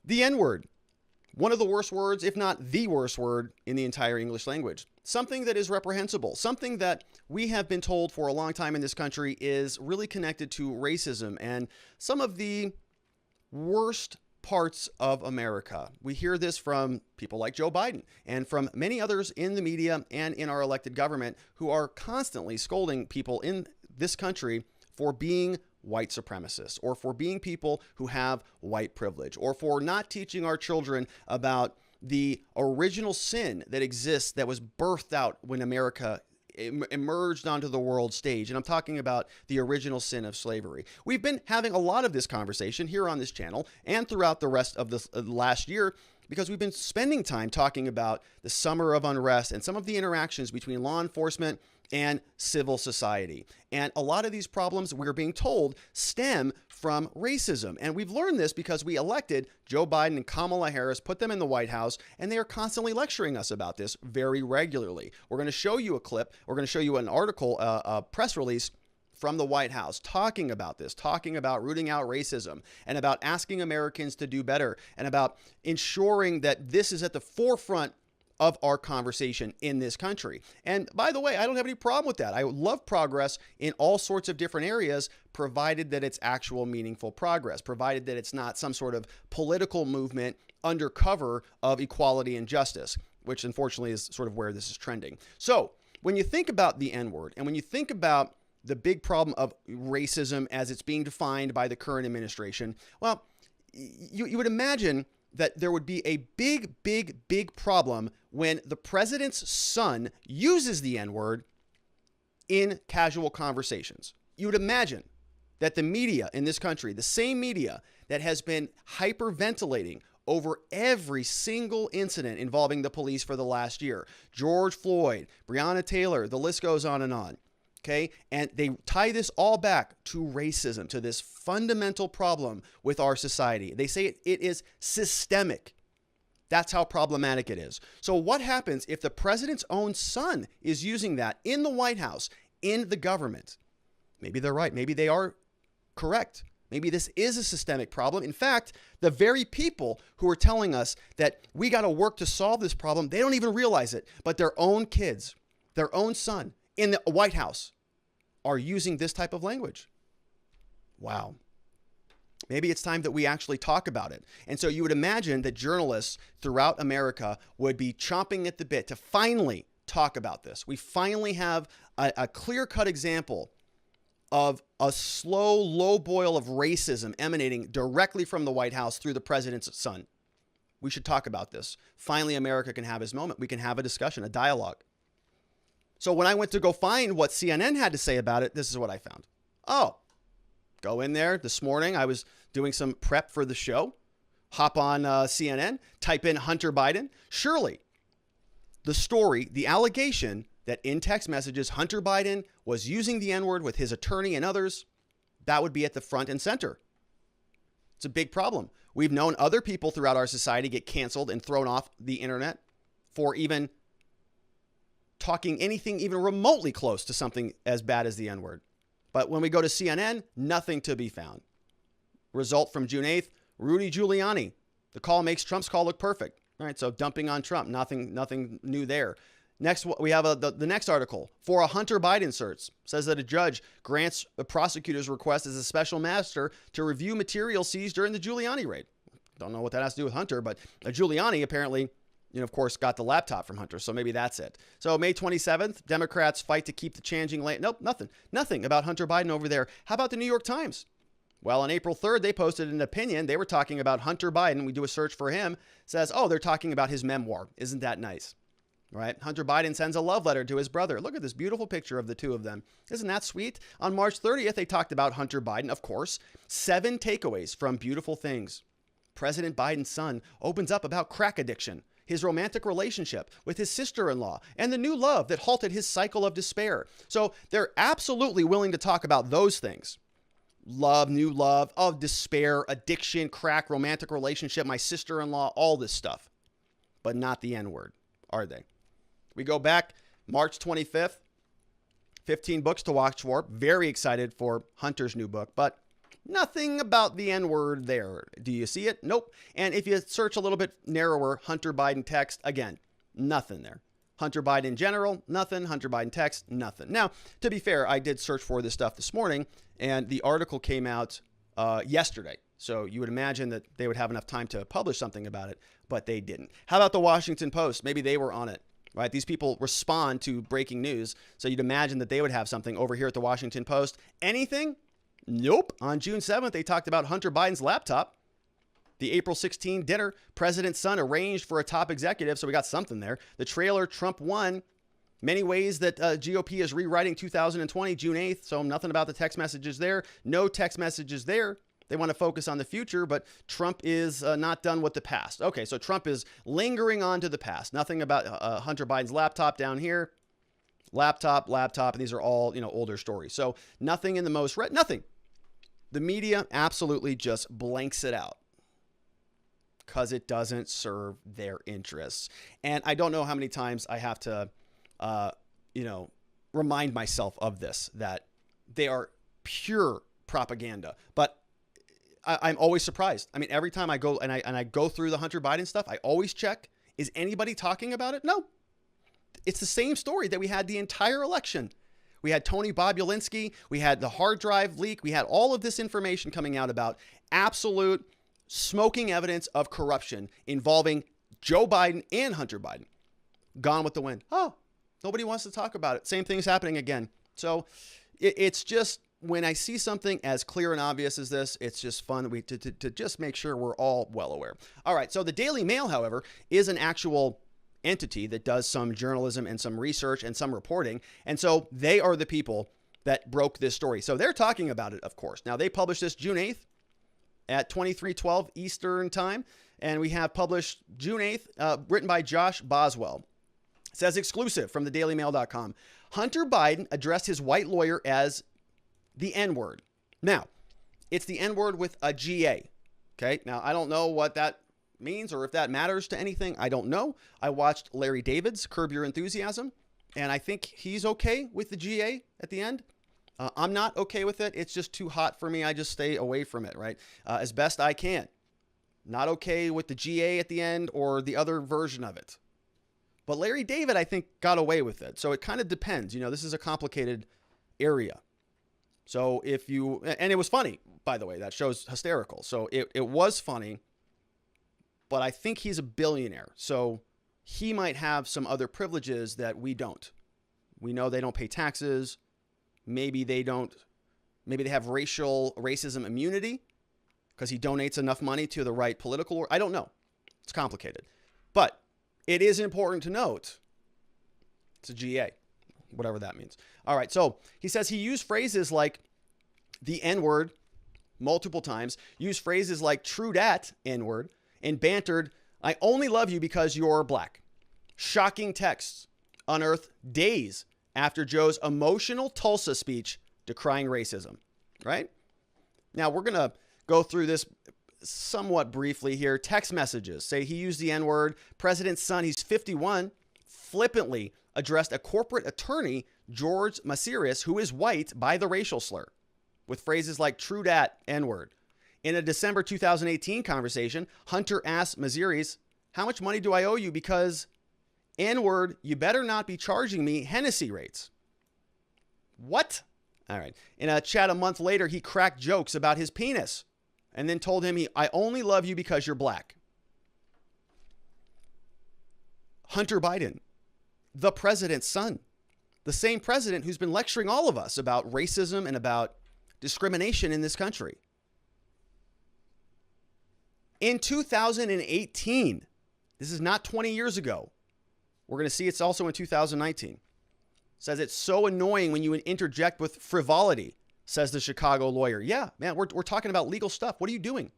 The N-word, one of the worst words, if not the worst word in the entire English language. Something that is reprehensible, something that we have been told for a long time in this country is really connected to racism and some of the worst parts of America. We hear this from people like Joe Biden and from many others in the media and in our elected government who are constantly scolding people in this country for being white supremacists or for being people who have white privilege or for not teaching our children about the original sin that exists that was birthed out when America emerged onto the world stage. And I'm talking about the original sin of slavery. We've been having a lot of this conversation here on this channel and throughout the rest of the last year because we've been spending time talking about the summer of unrest and some of the interactions between law enforcement and civil society. And a lot of these problems, we're being told, stem from racism. And we've learned this because we elected Joe Biden and Kamala Harris, put them in the White House, and they are constantly lecturing us about this very regularly. We're going to show you a clip. We're going to show you an article, a press release from the White House talking about this, talking about rooting out racism and about asking Americans to do better and about ensuring that this is at the forefront of our conversation in this country. And by the way, I don't have any problem with that. I love progress in all sorts of different areas, provided that it's actual meaningful progress, provided that it's not some sort of political movement under cover of equality and justice, which unfortunately is sort of where this is trending. So when you think about the N-word and when you think about the big problem of racism as it's being defined by the current administration, well, you would imagine that there would be a big problem when the president's son uses the N-word in casual conversations. You would imagine that the media in this country, the same media that has been hyperventilating over every single incident involving the police for the last year, George Floyd, Breonna Taylor, the list goes on and on. Okay, and they tie this all back to racism, to this fundamental problem with our society. They say it is systemic. That's how problematic it is. So what happens if the president's own son is using that in the White House, in the government? Maybe they're right. Maybe they are correct. Maybe this is a systemic problem. In fact, the very people who are telling us that we got to work to solve this problem, they don't even realize it, but their own kids, their own son in the White House are using this type of language. Wow. Maybe it's time that we actually talk about it. And so you would imagine that journalists throughout America would be chomping at the bit to finally talk about this. We finally have a clear-cut example of a slow, low boil of racism emanating directly from the White House through the president's son. We should talk about this. Finally, America can have his moment. We can have a discussion, a dialogue. So when I went to go find what CNN had to say about it, this is what I found. Oh, go in there this morning. I was doing some prep for the show. Hop on CNN, type in Hunter Biden. Surely the story, the allegation that in text messages, Hunter Biden was using the N-word with his attorney and others, that would be at the front and center. It's a big problem. We've known other people throughout our society get canceled and thrown off the internet for even talking anything even remotely close to something as bad as the N-word. But when we go to CNN, nothing to be found. Result from June 8th, Rudy Giuliani. The call makes Trump's call look perfect. All right, so dumping on Trump, nothing new there. Next, we have the next article. For a Hunter Biden search, says that a judge grants a prosecutor's request as a special master to review material seized during the Giuliani raid. Don't know what that has to do with Hunter, but Giuliani apparently, of course, got the laptop from Hunter, so maybe that's it. So May 27th, Democrats fight to keep the changing lane. Nope, nothing about Hunter Biden over there. How about the New York Times? Well, on April 3rd, they posted an opinion. They were talking about Hunter Biden. We do a search for him. Says, oh, they're talking about his memoir. Isn't that nice? Right? Hunter Biden sends a love letter to his brother. Look at this beautiful picture of the two of them. Isn't that sweet? On March 30th, they talked about Hunter Biden, of course. 7 takeaways from Beautiful Things. President Biden's son opens up about crack addiction, his romantic relationship with his sister-in-law, and the new love that halted his cycle of despair. So they're absolutely willing to talk about those things. Love, new love, of despair, addiction, crack, romantic relationship, my sister-in-law, all this stuff. But not the N-word, are they? We go back March 25th, 15 books to watch for. Very excited for Hunter's new book, but Nothing about the N-word there. Do you see it? Nope. And if you search a little bit narrower, Hunter Biden text, again, nothing there. Hunter Biden in general, nothing. Hunter Biden text, nothing. Now, to be fair, I did search for this stuff this morning, and the article came out yesterday. So you would imagine that they would have enough time to publish something about it, but they didn't. How about the Washington Post? Maybe they were on it, right? These people respond to breaking news, so you'd imagine that they would have something over here at the Washington Post. Anything? Nope. On June 7th, they talked about Hunter Biden's laptop. The April 16 dinner president's son arranged for a top executive, so we got something there. The trailer, Trump won. Many ways that GOP is rewriting 2020, June 8th, so nothing about the text messages there. No text messages there. They want to focus on the future, but Trump is not done with the past. Okay, so Trump is lingering on to the past. Nothing about Hunter Biden's laptop down here. Laptop, and these are all, older stories. So nothing in the most nothing. The media absolutely just blanks it out because it doesn't serve their interests. And I don't know how many times I have to, remind myself of this, that they are pure propaganda. But I'm always surprised. I mean, every time I go and I go through the Hunter Biden stuff, I always check, is anybody talking about it? No. It's the same story that we had the entire election. We had Tony Bobulinski. We had the hard drive leak. We had all of this information coming out about absolute smoking evidence of corruption involving Joe Biden and Hunter Biden. Gone with the wind. Oh, nobody wants to talk about it. Same thing's happening again. So it's just, when I see something as clear and obvious as this, it's just fun to just make sure we're all well aware. All right. So the Daily Mail, however, is an actual entity that does some journalism and some research and some reporting. And so they are the people that broke this story. So they're talking about it, of course. Now, they published this June 8th at 23:12 Eastern time. And we have published June 8th, written by Josh Boswell. It says exclusive from thedailymail.com. Hunter Biden addressed his white lawyer as the N-word. Now, it's the N-word with a GA. Okay. Now, I don't know what that means or if that matters to anything. I don't know. I watched Larry David's Curb Your Enthusiasm, and I think he's okay with the GA at the end. I'm not okay with it. It's just too hot for me. I just stay away from it, right? As best I can. Not okay with the GA at the end or the other version of it. But Larry David, I think, got away with it. So it kind of depends. This is a complicated area. So if you, and it was funny, by the way, that show's hysterical. So it was funny, but I think he's a billionaire. So he might have some other privileges that we don't. We know they don't pay taxes. Maybe they have racism immunity because he donates enough money to the right political, I don't know. It's complicated, but it is important to note it's a GA, whatever that means. All right. So he says he used phrases like the N-word multiple times, used phrases like true dat N-word, and bantered, I only love you because you're black. Shocking texts unearthed days after Joe's emotional Tulsa speech decrying racism, right? Now, we're going to go through this somewhat briefly here. Text messages say he used the N-word. President's son, he's 51, flippantly addressed a corporate attorney, George Masiris, who is white, by the racial slur, with phrases like true dat N-word. In a December 2018 conversation, Hunter asked Masiris, how much money do I owe you? Because N-word, you better not be charging me Hennessy rates. What? All right. In a chat a month later, he cracked jokes about his penis and then told him, I only love you because you're black. Hunter Biden, the president's son, the same president who's been lecturing all of us about racism and about discrimination in this country. In 2018, this is not 20 years ago. We're going to see it's also in 2019. Says it's so annoying when you interject with frivolity, says the Chicago lawyer. Yeah, man, we're talking about legal stuff. What are you doing?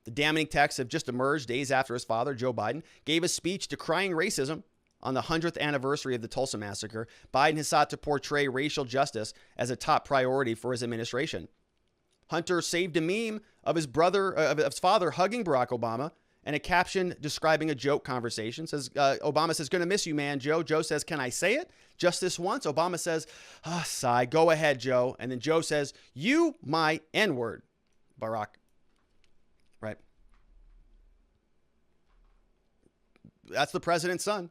The damning texts have just emerged days after his father, Joe Biden, gave a speech decrying racism on the 100th anniversary of the Tulsa massacre. Biden has sought to portray racial justice as a top priority for his administration. Hunter saved a meme of his father hugging Barack Obama and a caption describing a joke conversation. Says, Obama says, gonna miss you, man, Joe. Joe says, can I say it? Just this once, Obama says, sigh, go ahead, Joe. And then Joe says, you, my N-word, Barack. Right? That's the president's son.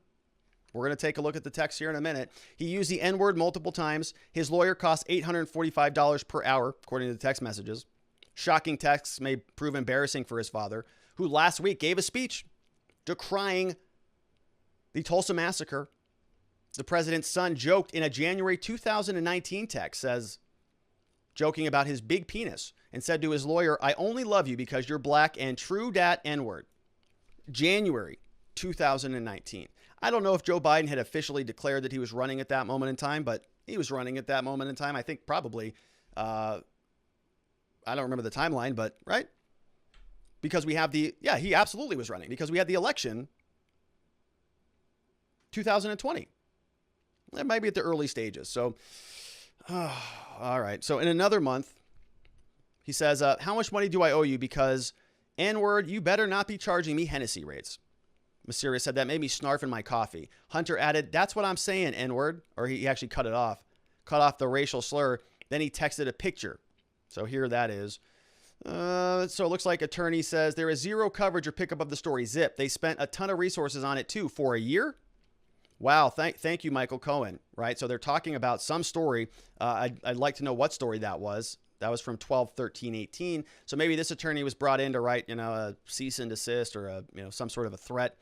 We're going to take a look at the text here in a minute. He used the N-word multiple times. His lawyer cost $845 per hour, according to the text messages. Shocking texts may prove embarrassing for his father, who last week gave a speech decrying the Tulsa massacre. The president's son joked in a January 2019 text, says, joking about his big penis, and said to his lawyer, I only love you because you're black and true dat N-word. January 2019. I don't know if Joe Biden had officially declared that he was running at that moment in time, but he was running at that moment in time. I think probably, I don't remember the timeline, but right? Because we have he absolutely was running because we had the election 2020. That might be at the early stages. So, all right. So in another month, he says, how much money do I owe you? Because N-word, you better not be charging me Hennessy rates. Mysterious said, that made me snarf in my coffee. Hunter added, that's what I'm saying, N-word. Or he actually cut off the racial slur. Then he texted a picture. So here that is. So it looks like attorney says there is zero coverage or pickup of the story. Zip. They spent a ton of resources on it too for a year. Wow. Thank you, Michael Cohen. Right. So they're talking about some story. I'd like to know what story that was. That was from 12/13/18. So maybe this attorney was brought in to write, a cease and desist or some sort of a threat.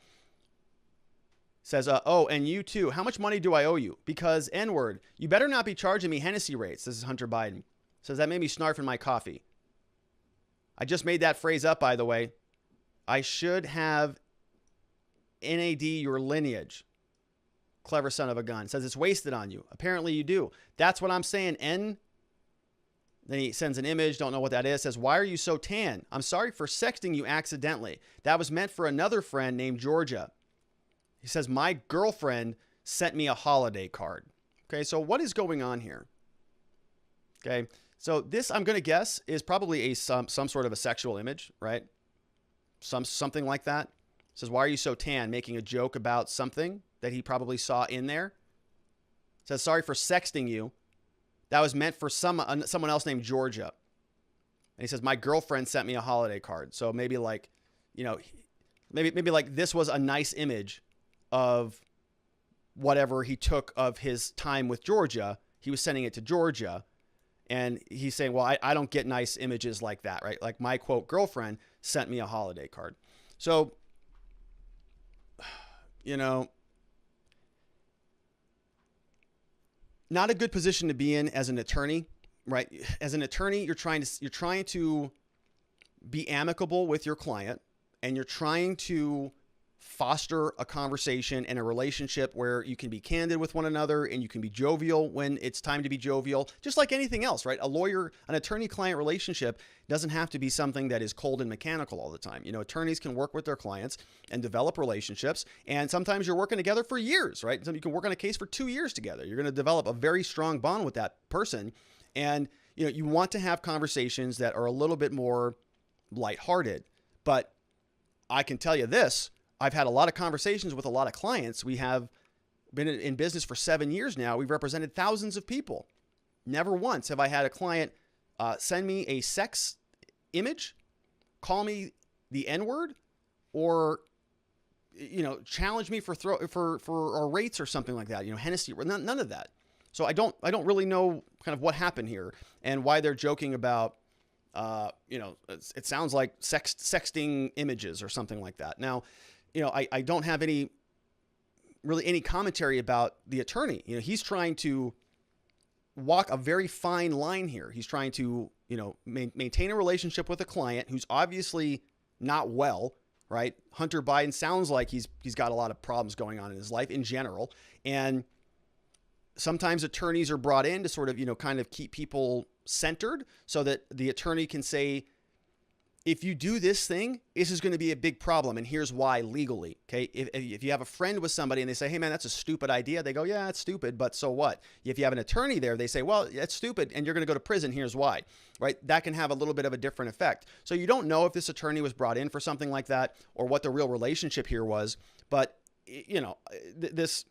Says, oh, and you too. How much money do I owe you? Because N-word, you better not be charging me Hennessy rates. This is Hunter Biden. Says that made me snarf in my coffee. I just made that phrase up, by the way. I should have NAD your lineage. Clever son of a gun. Says it's wasted on you. Apparently you do. That's what I'm saying. Then he sends an image. Don't know what that is. Says, why are you so tan? I'm sorry for sexting you accidentally. That was meant for another friend named Georgia. He says, my girlfriend sent me a holiday card. Okay, so what is going on here? Okay, so this, I'm going to guess, is probably some sort of a sexual image, right? Something like that. It says, why are you so tan? Making a joke about something that he probably saw in there. It says, sorry for sexting you. That was meant for someone else named Georgia. And he says, my girlfriend sent me a holiday card. So maybe like, maybe like this was a nice image of whatever he took of his time with Georgia. He was sending it to Georgia. And he's saying, well, I don't get nice images like that, right? Like my quote girlfriend sent me a holiday card. So, not a good position to be in as an attorney, right? As an attorney, you're trying to be amicable with your client, and you're trying to foster a conversation and a relationship where you can be candid with one another and you can be jovial when it's time to be jovial, just like anything else, right? An attorney-client relationship doesn't have to be something that is cold and mechanical all the time. Attorneys can work with their clients and develop relationships. And sometimes you're working together for years, right? So you can work on a case for 2 years together. You're going to develop a very strong bond with that person. And, you want to have conversations that are a little bit more lighthearted. But I can tell you this, I've had a lot of conversations with a lot of clients. We have been in business for 7 years now. We've represented thousands of people. Never once have I had a client send me a sex image, call me the N-word, or challenge me for our rates or something like that. Hennessy, none of that. So I don't really know kind of what happened here and why they're joking about it sounds like sexting images or something like that. Now, I don't have any commentary about the attorney. He's trying to walk a very fine line here. He's trying to, maintain a relationship with a client who's obviously not well, right? Hunter Biden sounds like he's got a lot of problems going on in his life in general. And sometimes attorneys are brought in to sort of, kind of keep people centered so that the attorney can say, if you do this thing, this is going to be a big problem. And here's why legally. Okay. If you have a friend with somebody and they say, hey man, that's a stupid idea. They go, yeah, it's stupid, but so what? If you have an attorney there, they say, well, it's stupid and you're going to go to prison. Here's why, right? That can have a little bit of a different effect. So you don't know if this attorney was brought in for something like that or what the real relationship here was. But this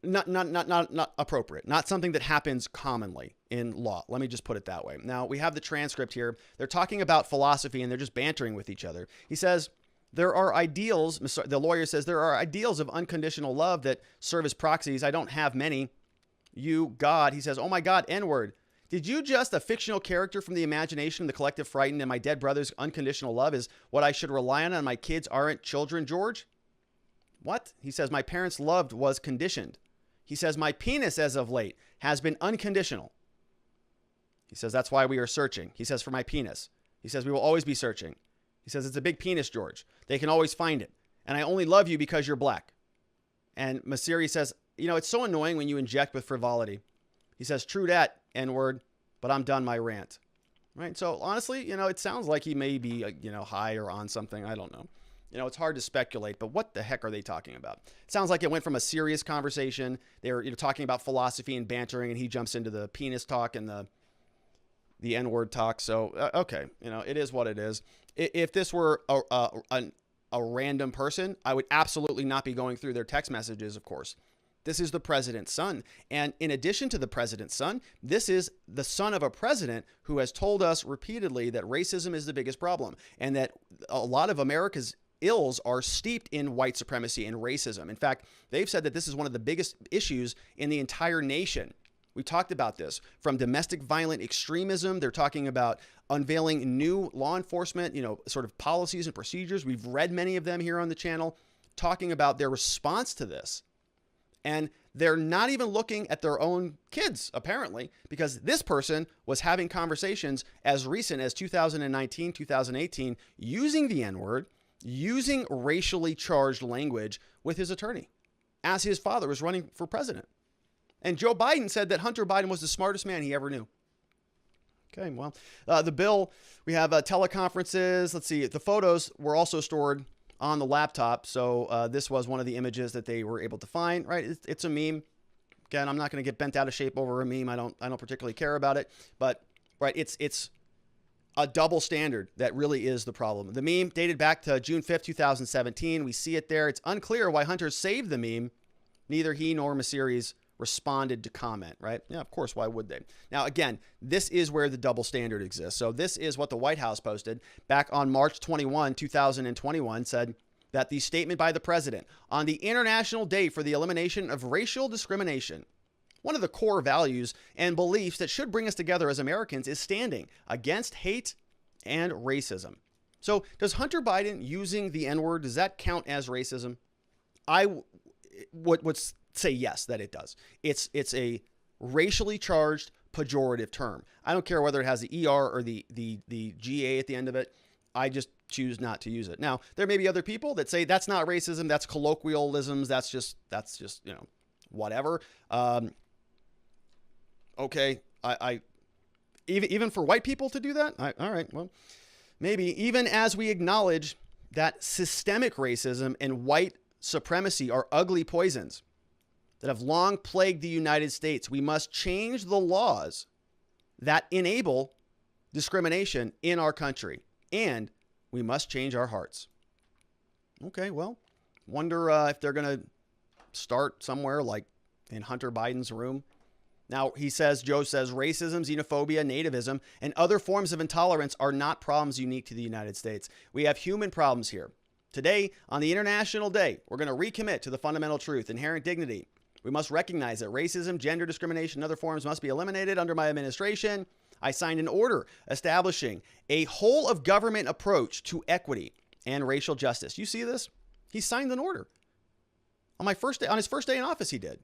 not appropriate, not something that happens commonly in law. Let me just put it that way. Now, we have the transcript here. They're talking about philosophy and they're just bantering with each other. He says, there are ideals, the lawyer says, there are ideals of unconditional love that serve as proxies. I don't have many. You, God, he says, oh my God, N-word. Did you just a fictional character from the imagination, the collective frightened, and my dead brother's unconditional love is what I should rely on and my kids aren't children, George? What? He says, my parents' love was conditioned. He says, my penis as of late has been unconditional. He says, that's why we are searching. He says, for my penis. He says, we will always be searching. He says, it's a big penis, George. They can always find it. And I only love you because you're black. And Masiri says, you know, it's so annoying when you inject with frivolity. He says, true that, N-word, but I'm done my rant. Right? So honestly, you know, it sounds like he may be, high or on something. I don't know. You know, it's hard to speculate, but what the heck are they talking about? It sounds like it went from a serious conversation. They were talking about philosophy and bantering, and he jumps into the penis talk and the N-word talk. So, okay, it is what it is. If this were a random person, I would absolutely not be going through their text messages, of course. This is the president's son. And in addition to the president's son, this is the son of a president who has told us repeatedly that racism is the biggest problem and that a lot of America's ills are steeped in white supremacy and racism. In fact, they've said that this is one of the biggest issues in the entire nation. We talked about this from domestic violent extremism. They're talking about unveiling new law enforcement, sort of policies and procedures. We've read many of them here on the channel talking about their response to this. And they're not even looking at their own kids, apparently, because this person was having conversations as recent as 2019, 2018, using the N-word, using racially charged language with his attorney as his father was running for president. And Joe Biden said that Hunter Biden was the smartest man he ever knew. Okay, well, the bill, we have teleconferences. Let's see, the photos were also stored on the laptop. So this was one of the images that they were able to find, right? It's a meme. Again, I'm not going to get bent out of shape over a meme. I don't particularly care about it, but right, it's a double standard that really is the problem. The meme dated back to June 5th, 2017. We see it there. It's unclear why Hunter saved the meme. Neither he nor Masiri's responded to comment, right? Yeah, of course, why would they? Now, again, this is where the double standard exists. So this is what the White House posted back on March 21, 2021, said that the statement by the president on the International Day for the Elimination of Racial Discrimination, one of the core values and beliefs that should bring us together as Americans, is standing against hate and racism. So does Hunter Biden using the N-word, does that count as racism? I would say yes, that it does. It's a racially charged pejorative term. I don't care whether it has the ER or the GA at the end of it. I just choose not to use it. Now, there may be other people that say that's not racism, that's colloquialisms, that's just whatever. Okay, I even for white people to do that? All right, well, maybe. Even as we acknowledge that systemic racism and white supremacy are ugly poisons that have long plagued the United States, we must change the laws that enable discrimination in our country, and we must change our hearts. Okay, well, wonder if they're going to start somewhere like in Hunter Biden's room. Now, Joe says, racism, xenophobia, nativism, and other forms of intolerance are not problems unique to the United States. We have human problems here. Today, on the International Day, we're going to recommit to the fundamental truth, inherent dignity. We must recognize that racism, gender discrimination, and other forms must be eliminated. Under my administration, I signed an order establishing a whole of government approach to equity and racial justice. You see this? He signed an order. On his first day in office, he did.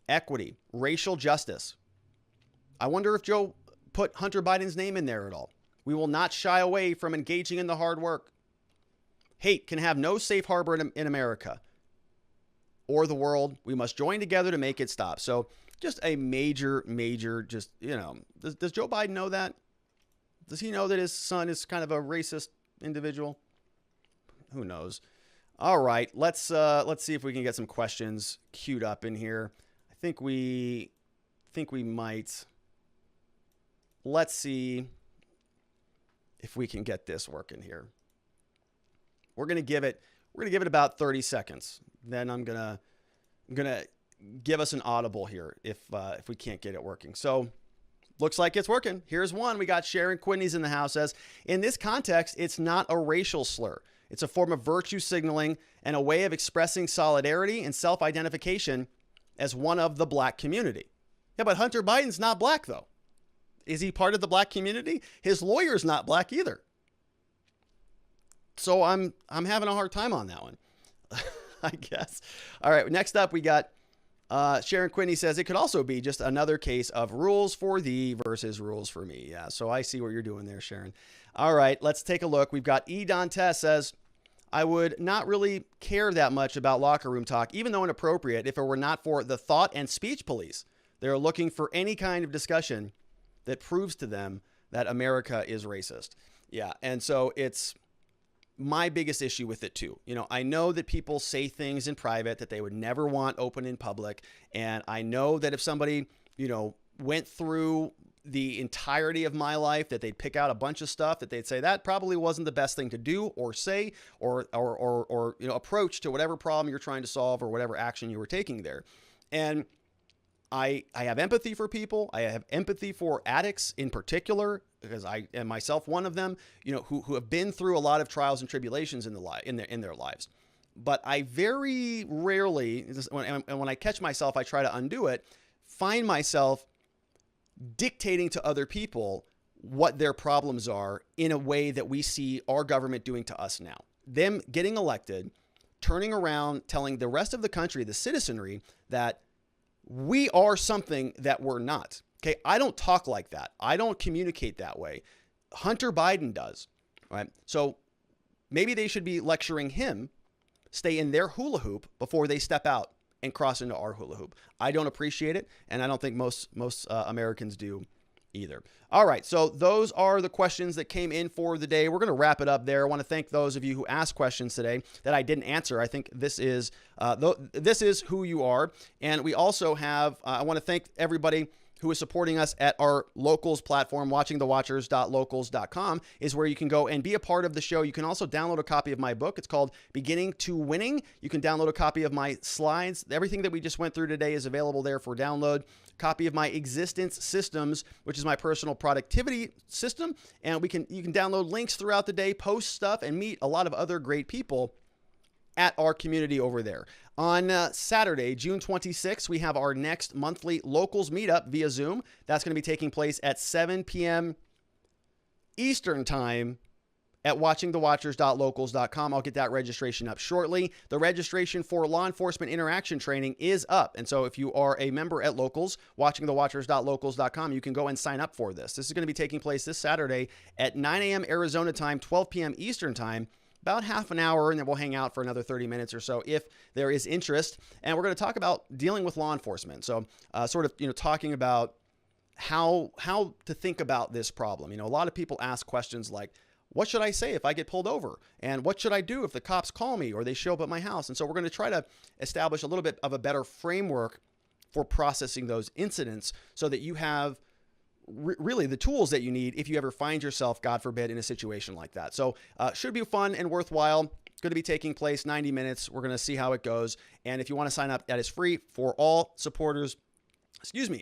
Equity, racial justice. I wonder if Joe put Hunter Biden's name in there at all. We will not shy away from engaging in the hard work. Hate can have no safe harbor in America or the world. We must join together to make it stop. So just a major, does Joe Biden know that? Does he know that his son is kind of a racist individual? Who knows? All right, let's see if we can get some questions queued up in here. I think we might. Let's see if we can get this working here. We're gonna give it about 30 seconds. Then I'm gonna give us an audible here if we can't get it working. So looks like it's working. Here's one. We got Sharon Quidney's in the house. Says, in this context, it's not a racial slur. It's a form of virtue signaling and a way of expressing solidarity and self-identification as one of the black community. Yeah, but Hunter Biden's not black, though. Is he part of the black community? His lawyer's not black either. So I'm having a hard time on that one, I guess. All right, next up we got Sharon Quidney says, it could also be just another case of rules for thee versus rules for me. Yeah, so I see what you're doing there, Sharon. All right, let's take a look. We've got E. Dantes says, I would not really care that much about locker room talk, even though inappropriate, if it were not for the thought and speech police. They're looking for any kind of discussion that proves to them that America is racist. Yeah, and so it's my biggest issue with it too. You know, I know that people say things in private that they would never want open in public. And I know that if somebody, you know, went through the entirety of my life, that they'd pick out a bunch of stuff that they'd say that probably wasn't the best thing to do or say or you know, approach to whatever problem you're trying to solve or whatever action you were taking there. And I have empathy for people. I have empathy for addicts in particular, because I am myself one of them, you know, who have been through a lot of trials and tribulations in their lives. But I very rarely, when I catch myself, I try to undo it, find myself dictating to other people what their problems are in a way that we see our government doing to us now. Them getting elected, turning around, telling the rest of the country, the citizenry, that we are something that we're not. Okay, I don't talk like that. I don't communicate that way. Hunter Biden does, right? So maybe they should be lecturing him, stay in their hula hoop before they step out and cross into our hula hoop. I don't appreciate it, and I don't think most Americans do either. All right, so those are the questions that came in for the day. We're going to wrap it up there. I want to thank those of you who asked questions today that I didn't answer. I think this is who you are. And we also have, I want to thank everybody who is supporting us at our locals platform. Watchingthewatchers.locals.com is where you can go and be a part of the show. You can also download a copy of my book. It's called Beginning to Winning. You can download a copy of my slides. Everything that we just went through today is available there for download. Copy of my Existence Systems, which is my personal productivity system. And you can download links throughout the day, post stuff, and meet a lot of other great people at our community over there. On Saturday, June 26th, we have our next monthly locals meetup via Zoom. That's going to be taking place at 7 p.m. Eastern time at watchingthewatchers.locals.com. I'll get that registration up shortly. The registration for law enforcement interaction training is up. And so if you are a member at Locals, watchingthewatchers.locals.com, you can go and sign up for this. This is going to be taking place this Saturday at 9 a.m. Arizona time, 12 p.m. Eastern time. About half an hour, and then we'll hang out for another 30 minutes or so if there is interest. And we're going to talk about dealing with law enforcement. So sort of, talking about how to think about this problem. A lot of people ask questions like, what should I say if I get pulled over? And what should I do if the cops call me or they show up at my house? And so we're going to try to establish a little bit of a better framework for processing those incidents so that you have really the tools that you need if you ever find yourself, God forbid, in a situation like that. So should be fun and worthwhile. Going to be taking place 90 minutes. We're going to see how it goes. And if you want to sign up, that is free for all supporters.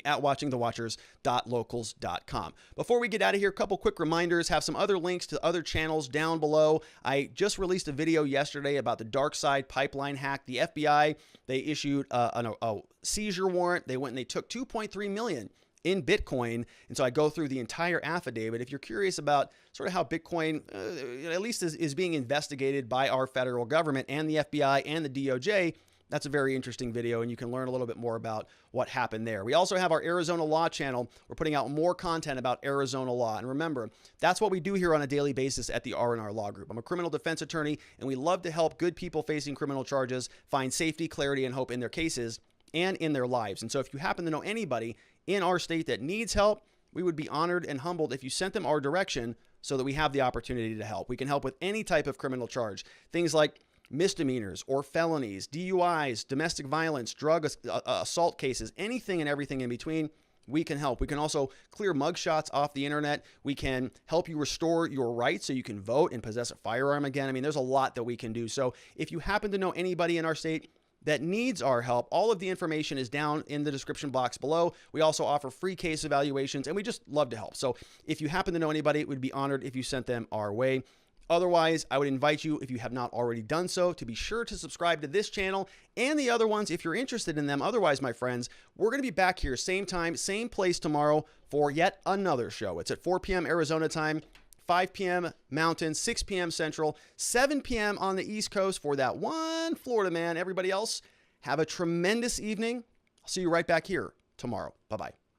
At watchingthewatchers.locals.com. Before we get out of here, a couple quick reminders. Have some other links to other channels down below. I just released a video yesterday about the dark side pipeline hack. The FBI, they issued a seizure warrant. They went and they took 2.3 million in Bitcoin. And so I go through the entire affidavit. If you're curious about sort of how Bitcoin, at least is being investigated by our federal government and the FBI and the DOJ, that's a very interesting video, and you can learn a little bit more about what happened there. We also have our Arizona Law channel. We're putting out more content about Arizona law. And remember, that's what we do here on a daily basis at the R&R Law Group. I'm a criminal defense attorney, and we love to help good people facing criminal charges find safety, clarity, and hope in their cases and in their lives. And so if you happen to know anybody in our state that needs help, we would be honored and humbled if you sent them our direction so that we have the opportunity to help. We can help with any type of criminal charge. Things like misdemeanors or felonies, DUIs, domestic violence, drug assault cases, anything and everything in between, we can help. We can also clear mugshots off the internet. We can help you restore your rights so you can vote and possess a firearm again. I mean, there's a lot that we can do. So if you happen to know anybody in our state that needs our help, all of the information is down in the description box below. We also offer free case evaluations, and we just love to help. So if you happen to know anybody, we'd be honored if you sent them our way. Otherwise, I would invite you, if you have not already done so, to be sure to subscribe to this channel and the other ones if you're interested in them. Otherwise, my friends, we're going to be back here same time, same place tomorrow for yet another show. It's at 4 p.m. Arizona time, 5 p.m. Mountain, 6 p.m. Central, 7 p.m. on the East Coast for that one Florida man. Everybody else, have a tremendous evening. I'll see you right back here tomorrow. Bye-bye.